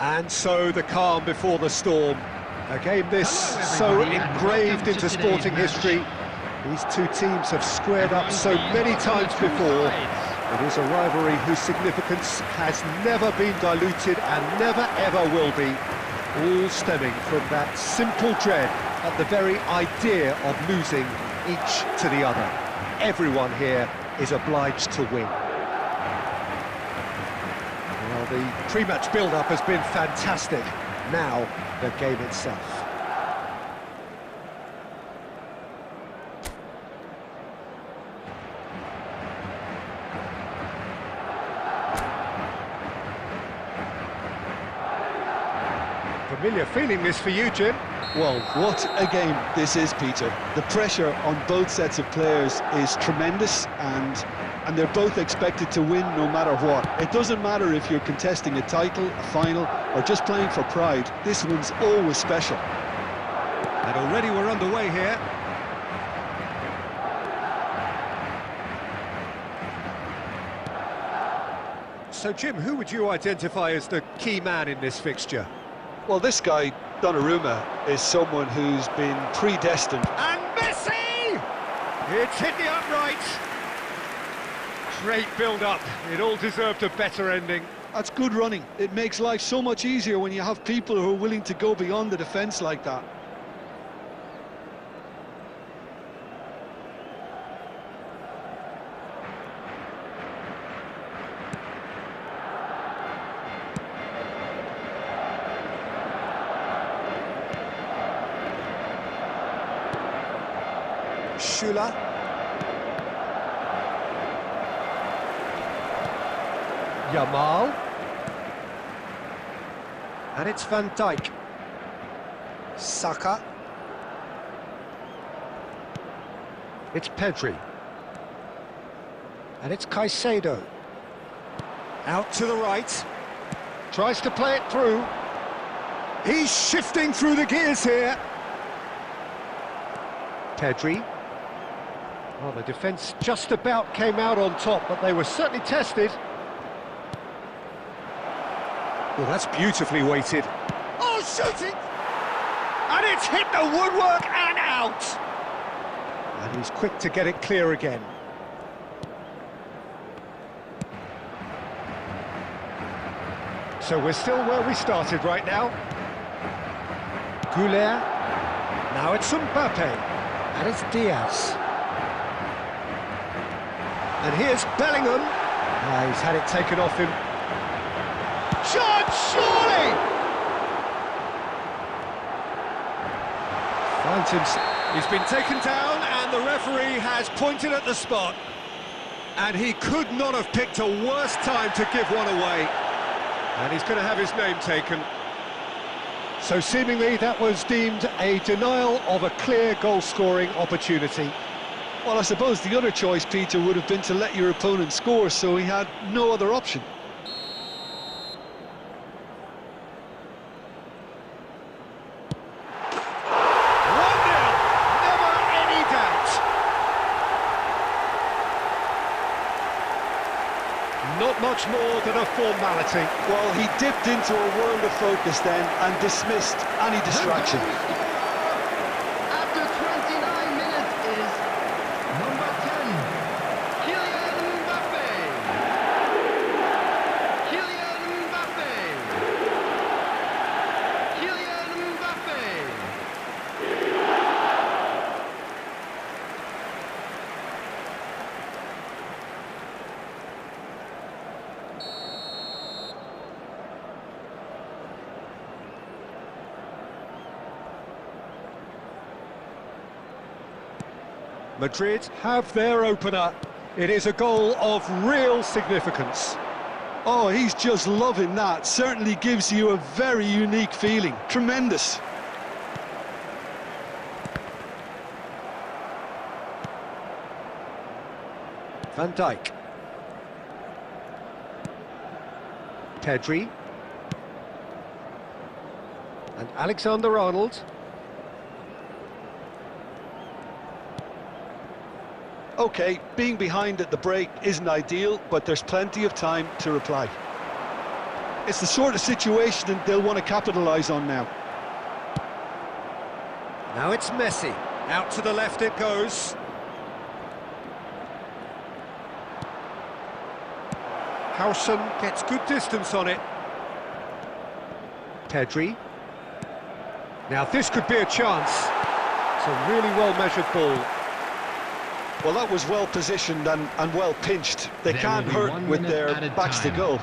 And so the calm before the storm. A game this so engraved into sporting history. These two teams have squared up so many times before. It is a rivalry whose significance has never been diluted and never ever will be. All stemming from that simple dread at the very idea of losing each to the other. Everyone here is obliged to win. Well, the pre-match build-up has been fantastic. Now, the game itself. Familiar feeling this for you, Jim? Well, what a game this is, Peter. The pressure on both sets of players is tremendous, and they're both expected to win no matter what. It doesn't matter if you're contesting a title, a final, or just playing for pride. This one's always special. And already we're underway here. So, Jim, who would you identify as the key man in this fixture? Well, this guy, Donnarumma, is someone who's been predestined. And Messi! It's hit the upright. Great build-up. It all deserved a better ending. That's good running. It makes life so much easier when you have people who are willing to go beyond the defence like that. Schüller. Yamal. And it's Van Dijk. Saka. It's Pedri. And it's Caicedo. Out to the right. Tries to play it through. He's shifting through the gears here. Pedri. Well, the defence just about came out on top, but they were certainly tested. Well, that's beautifully weighted. Oh, shooting! And it's hit the woodwork and out! And he's quick to get it clear again. So we're still where we started right now. Goulet. Now it's Mbappe. And it's Diaz. And here's Bellingham. He's had it taken off him. Shot, surely! Finds him. He's been taken down, and the referee has pointed at the spot. And he could not have picked a worse time to give one away. And he's going to have his name taken. So seemingly that was deemed a denial of a clear goal-scoring opportunity. Well, I suppose the other choice, Peter, would have been to let your opponent score, so he had no other option. Not much more than a formality. Well, he dipped into a world of focus then and dismissed any distraction. After 29 minutes is number 10, Kylian Mbappe. Kylian Mbappe. Kylian Mbappe. Madrid have their opener. It is a goal of real significance. Oh, he's just loving that. Certainly gives you a very unique feeling. Tremendous. Van Dijk. Pedri. And Alexander-Arnold. Okay, being behind at the break isn't ideal, but there's plenty of time to reply. It's the sort of situation that they'll want to capitalise on now. Now it's Messi. Out to the left it goes. Howson gets good distance on it. Pedri. Now this could be a chance. It's a really well-measured ball. Well, that was well positioned and well pinched. They There can't will be hurt 1 with minute their added backs to time. goal.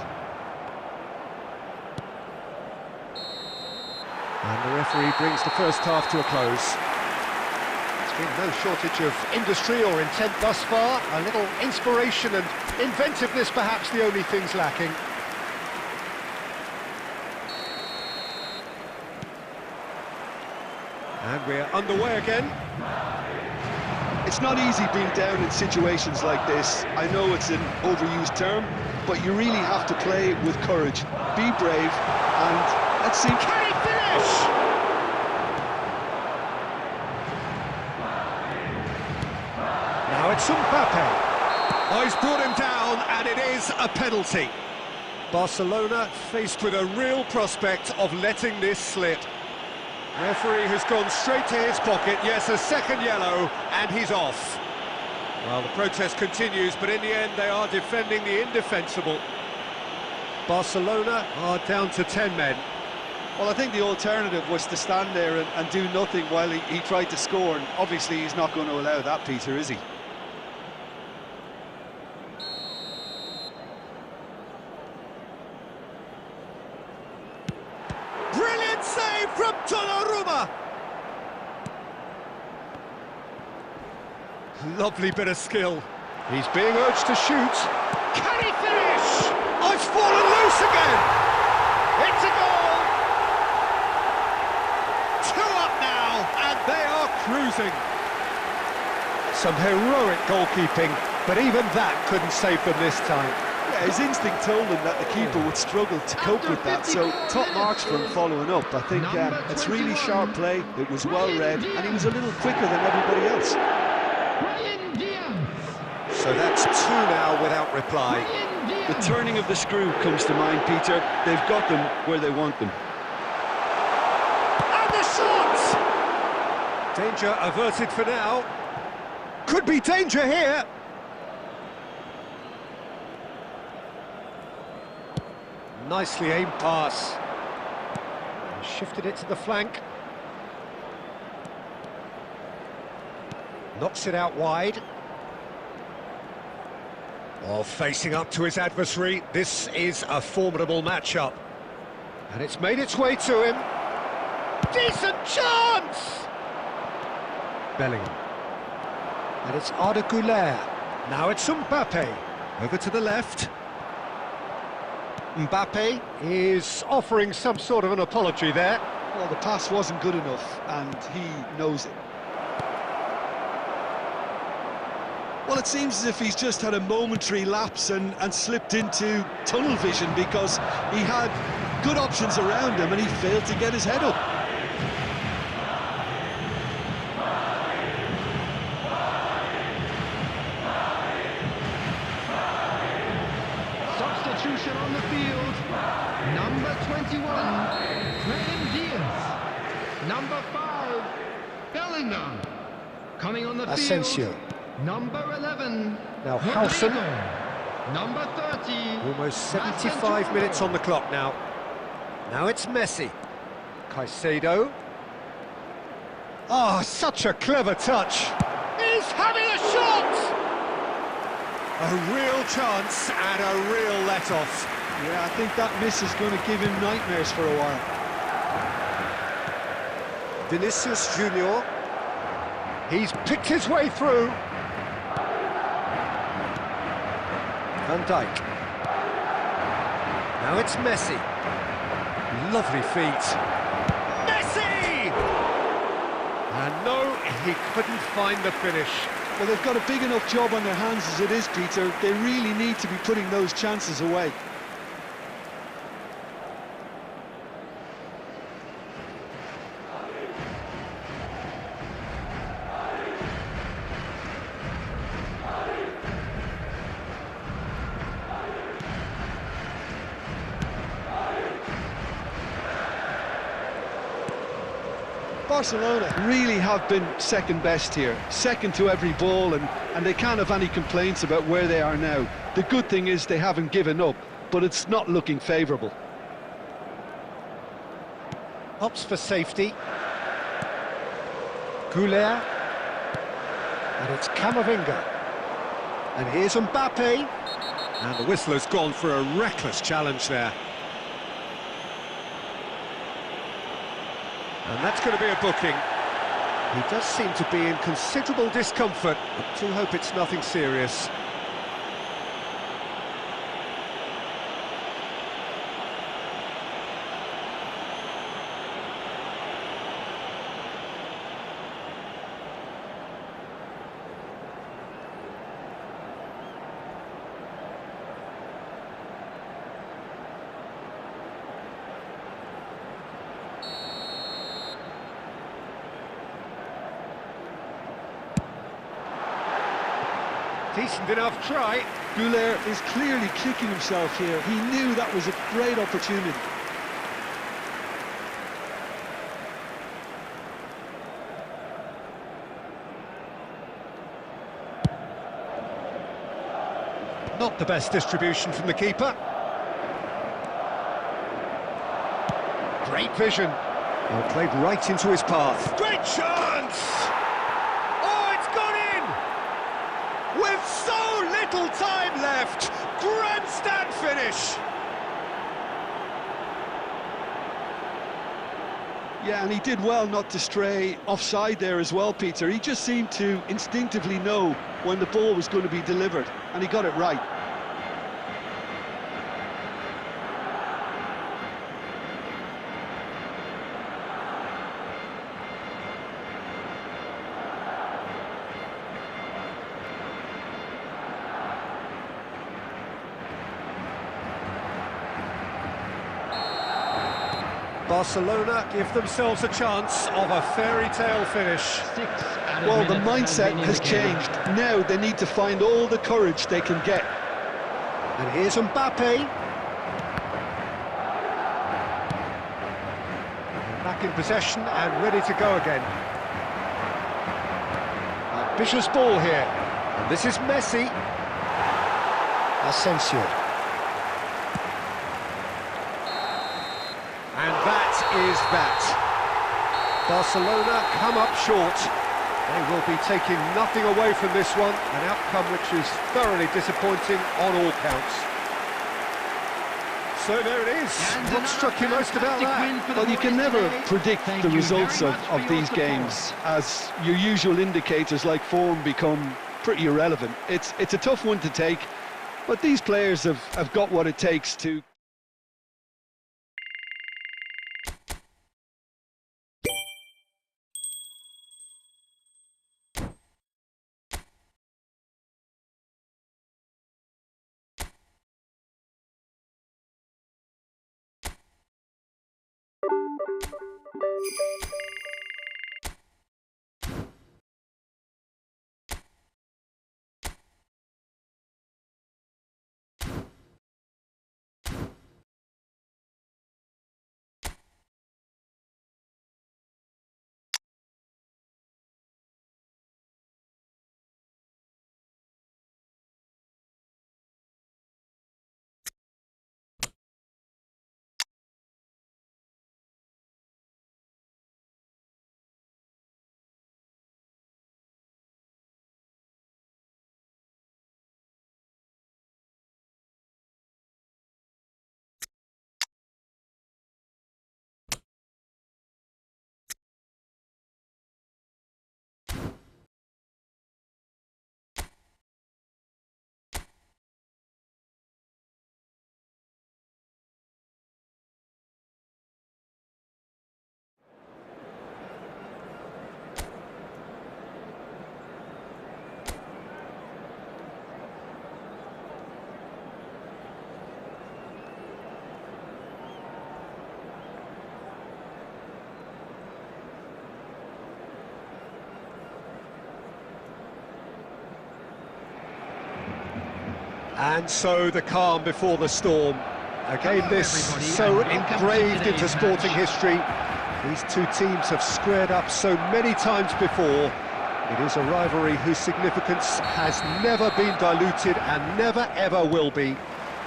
And the referee brings the first half to a close. There's been no shortage of industry or intent thus far. A little inspiration and inventiveness perhaps the only things lacking. And we're underway again. It's not easy being down in situations like this. I know it's an overused term, but you really have to play with courage. Be brave, and let's see. Can he finish? Now it's Mbappe. Oh, he's brought him down, and it is a penalty. Barcelona faced with a real prospect of letting this slip. Referee has gone straight to his pocket. Yes, a second yellow, and he's off. Well, the protest continues, but in the end they are defending the indefensible. Barcelona are down to 10 men. Well, I think the alternative was to stand there and do nothing while he tried to score, and obviously he's not going to allow that, Peter, is he? Brilliant save from Donnarumma! Lovely bit of skill. He's being urged to shoot. Can he finish? Oh, it's fallen loose again! It's a goal! 2 up now, and they are cruising. Some heroic goalkeeping, but even that couldn't save them this time. Yeah, his instinct told him that the keeper would struggle to cope with that, so top marks for him following up. I think it's really sharp play, it was well read, and he was a little quicker than everybody else. So that's 2 now without reply. The turning of the screw comes to mind, Peter. They've got them where they want them. And the shot! Danger averted for now. Could be danger here. Nicely aimed pass. And shifted it to the flank. Knocks it out wide. Oh, facing up to his adversary. This is a formidable matchup. And it's made its way to him. Decent chance! Bellingham. And it's Arda Güler. Now it's Mbappe. Over to the left. Mbappe is offering some sort of an apology there. Well, the pass wasn't good enough, and he knows it. Well, it seems as if he's just had a momentary lapse and slipped into tunnel vision, because he had good options around him and he failed to get his head up. Substitution on the field. Number 21, Brahim Diaz. Number 5, Bellingham. Coming on the Asensio. field. Number 11. Now Howson. Rodrigo. Number 30. Almost 75 minutes on the clock now. Now it's Messi. Caicedo. Oh, such a clever touch. He's having a shot! A real chance and a real let-off. Yeah, I think that miss is going to give him nightmares for a while. Vinicius Junior. He's picked his way through. Van Dijk. Now it's Messi. Lovely feet. Messi! And no, he couldn't find the finish. Well, they've got a big enough job on their hands as it is, Peter. They really need to be putting those chances away. Barcelona really have been second best here, second to every ball, and they can't have any complaints about where they are now. The good thing is they haven't given up, but it's not looking favourable. Opts for safety. Goulet. And it's Camavinga. And here's Mbappe. And the whistle has gone for a reckless challenge there. And that's going to be a booking. He does seem to be in considerable discomfort, but do hope it's nothing serious. Decent enough try. Goulet is clearly kicking himself here. He knew that was a great opportunity. Not the best distribution from the keeper. Great vision. Well, played right into his path. Great chance! Oh, it's gone in! With so little time left! Grandstand finish! Yeah, and he did well not to stray offside there as well, Peter. He just seemed to instinctively know when the ball was going to be delivered, and he got it right. Barcelona give themselves a chance of a fairy tale finish. Well, the mindset has changed. Now they need to find all the courage they can get. And here's Mbappe. Back in possession and ready to go again. Ambitious ball here. And this is Messi. Asensio. And that is that. Barcelona come up short. They will be taking nothing away from this one, an outcome which is thoroughly disappointing on all counts. So there it is. What struck you most about that? Well, you can never predict the results of these games, as your usual indicators like form become pretty irrelevant. It's a tough one to take, but these players have got what it takes to And so the calm before the storm. A game this so engraved into sporting history. These two teams have squared up so many times before. It is a rivalry whose significance has never been diluted and never ever will be,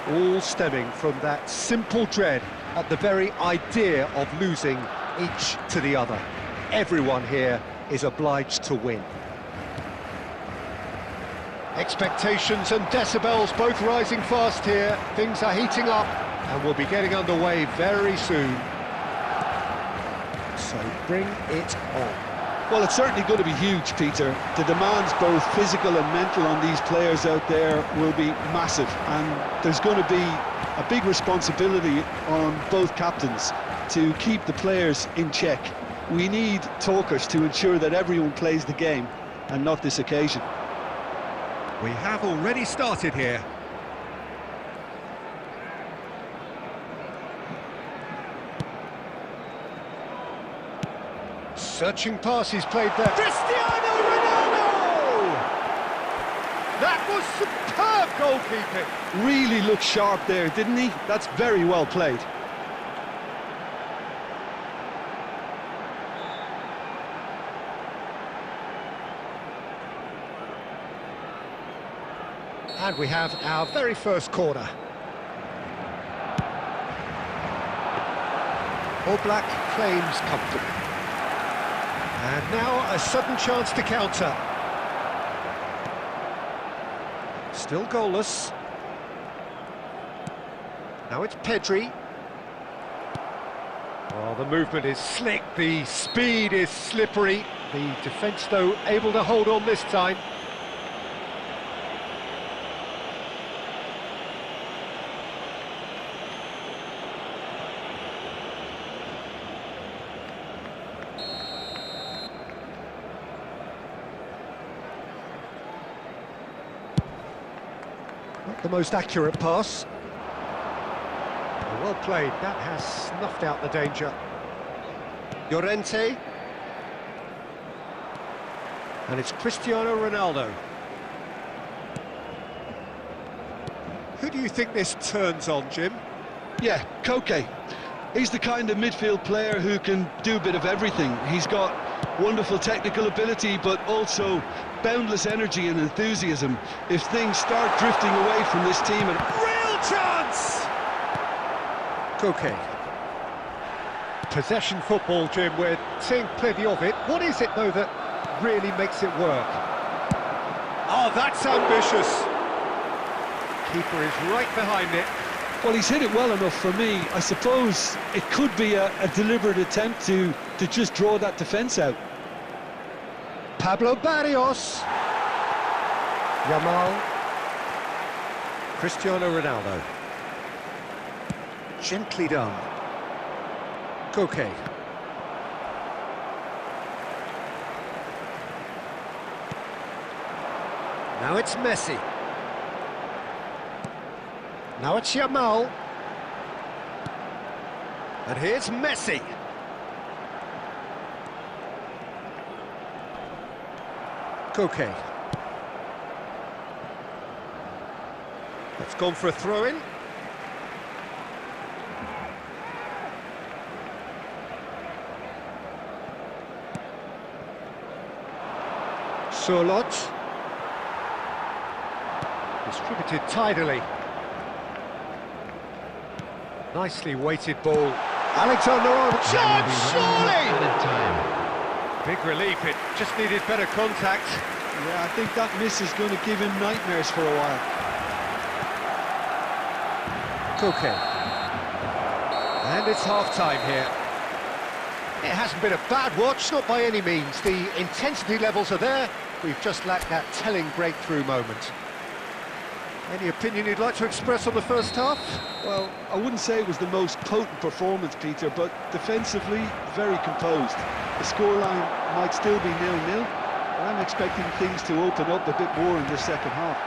all stemming from that simple dread at the very idea of losing each to the other. Everyone here is obliged to win. Expectations and decibels both rising fast here. Things are heating up and we'll be getting underway very soon. So bring it on. Well, it's certainly going to be huge, Peter. The demands, both physical and mental, on these players out there will be massive, and there's going to be a big responsibility on both captains to keep the players in check. We need talkers to ensure that everyone plays the game, and not this occasion. We have already started here. Searching pass, he's played there. Cristiano Ronaldo! That was superb goalkeeping. Really looked sharp there, didn't he? That's very well played. And we have our very first corner. All Black claims comfortable. And now a sudden chance to counter. Still goalless. Now it's Pedri. Oh, the movement is slick, the speed is slippery. The defence, though, able to hold on this time. Not the most accurate pass. Well played, that has snuffed out the danger. Llorente. And it's Cristiano Ronaldo. Who do you think this turns on, Jim? Yeah, Koke. He's the kind of midfield player who can do a bit of everything. He's got wonderful technical ability, but also boundless energy and enthusiasm. If things start drifting away from this team... Real chance! Koke. Possession football, Jim, we're seeing plenty of it. What is it, though, that really makes it work? Oh, that's ambitious! Keeper is right behind it. Well, he's hit it well enough for me. I suppose it could be a deliberate attempt to just draw that defence out. Pablo Barrios. Yamal. Cristiano Ronaldo. Gently done. Koke. Now it's Messi. Now it's Yamal. And here's Messi. Koke. That's gone for a throw-in. Surlot. Distributed tidily. Nicely weighted ball. Alexander-Arnold. Shot! Surely! Big relief, it just needed better contact. Yeah, I think that miss is going to give him nightmares for a while. Koke. And it's half-time here. It hasn't been a bad watch, not by any means. The intensity levels are there. We've just lacked that telling breakthrough moment. Any opinion you'd like to express on the first half? Well, I wouldn't say it was the most potent performance, Peter, but defensively, very composed. The scoreline might still be 0-0, but I'm expecting things to open up a bit more in the second half.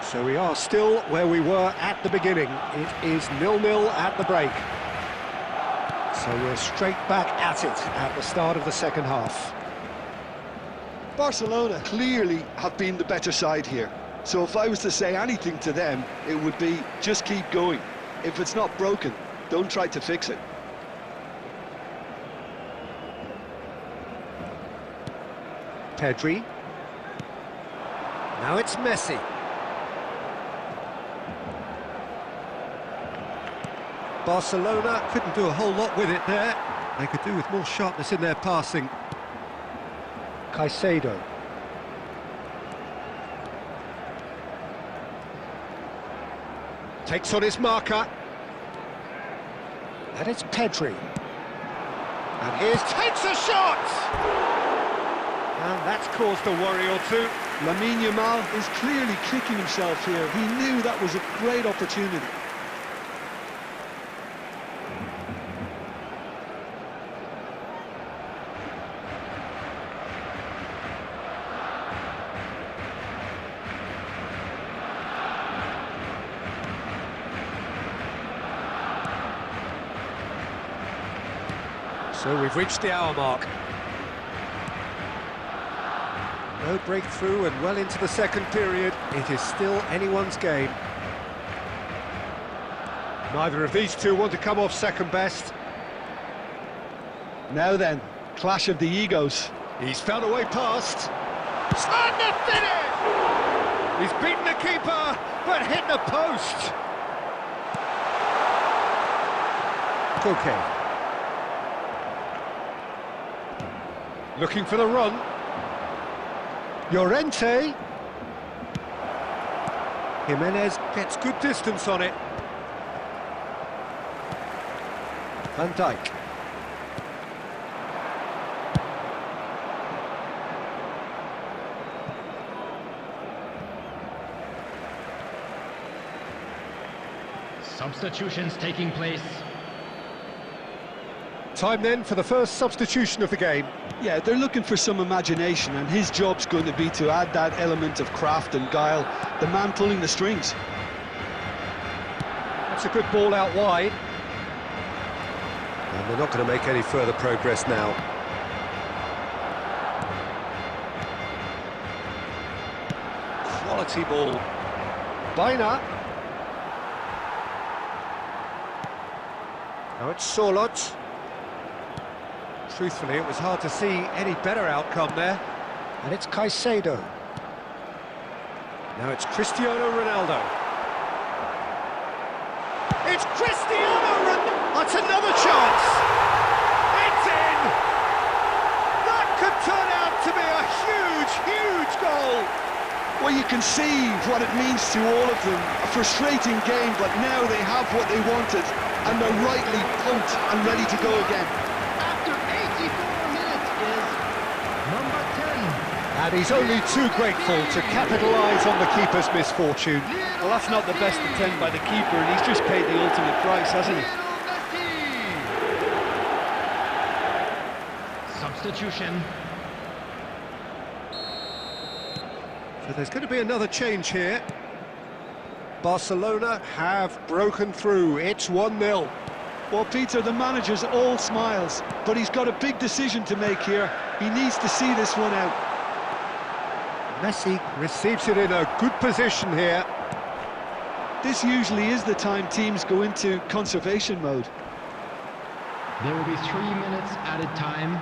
So we are still where we were at the beginning. It is 0-0 at the break. So we're straight back at it at the start of the second half. Barcelona clearly have been the better side here. So if I was to say anything to them, it would be just keep going. If it's not broken, don't try to fix it. Pedri. Now it's Messi. Barcelona couldn't do a whole lot with it there. They could do with more sharpness in their passing. Caicedo. Takes on his marker. And it's Pedri. And here's takes a shot! And that's caused a worry or two. Lamine Yamal is clearly kicking himself here. He knew that was a great opportunity. So we've reached the hour mark. No breakthrough and well into the second period. It is still anyone's game. Neither of these two want to come off second best. Now then, clash of the egos. He's found a way past. And the finish! He's beaten the keeper, but hit the post. Okay. Looking for the run. Llorente. Jimenez gets good distance on it. Van Dijk. Substitutions taking place. Time then for the first substitution of the game. Yeah, they're looking for some imagination, and his job's going to be to add that element of craft and guile, the man pulling the strings. That's a good ball out wide. And they're not going to make any further progress now. Quality ball. Baina. Now it's Sorloth. Truthfully, it was hard to see any better outcome there. And it's Caicedo. Now it's Cristiano Ronaldo. It's Cristiano Ronaldo! That's another chance! It's in! That could turn out to be a huge, huge goal! Well, you can see what it means to all of them. A frustrating game, but now they have what they wanted, and they're rightly pumped and ready to go again. After 84 minutes is number 10. And he's only too grateful to capitalise on the keeper's misfortune. Well, that's not the best attempt by the keeper, and he's just paid the ultimate price, hasn't he? Substitution. So there's going to be another change here. Barcelona have broken through. It's 1-0. Well, Peter, the manager's all smiles, but he's got a big decision to make here. He needs to see this one out. Messi receives it in a good position here. This usually is the time teams go into conservation mode. There will be 3 minutes added time.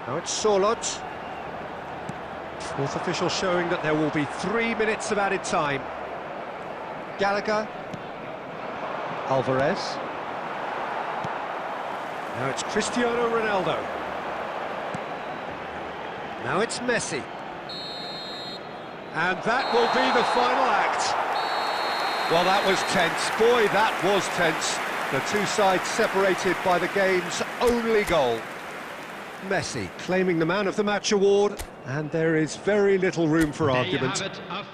Now it's Sorloth. Fourth official showing that there will be 3 minutes of added time. Gallagher. Alvarez. Now it's Cristiano Ronaldo. Now it's Messi. And that will be the final act. Well, that was tense. Boy, that was tense. The two sides separated by the game's only goal. Messi claiming the Man of the Match award, and there is very little room for argument. There you have it.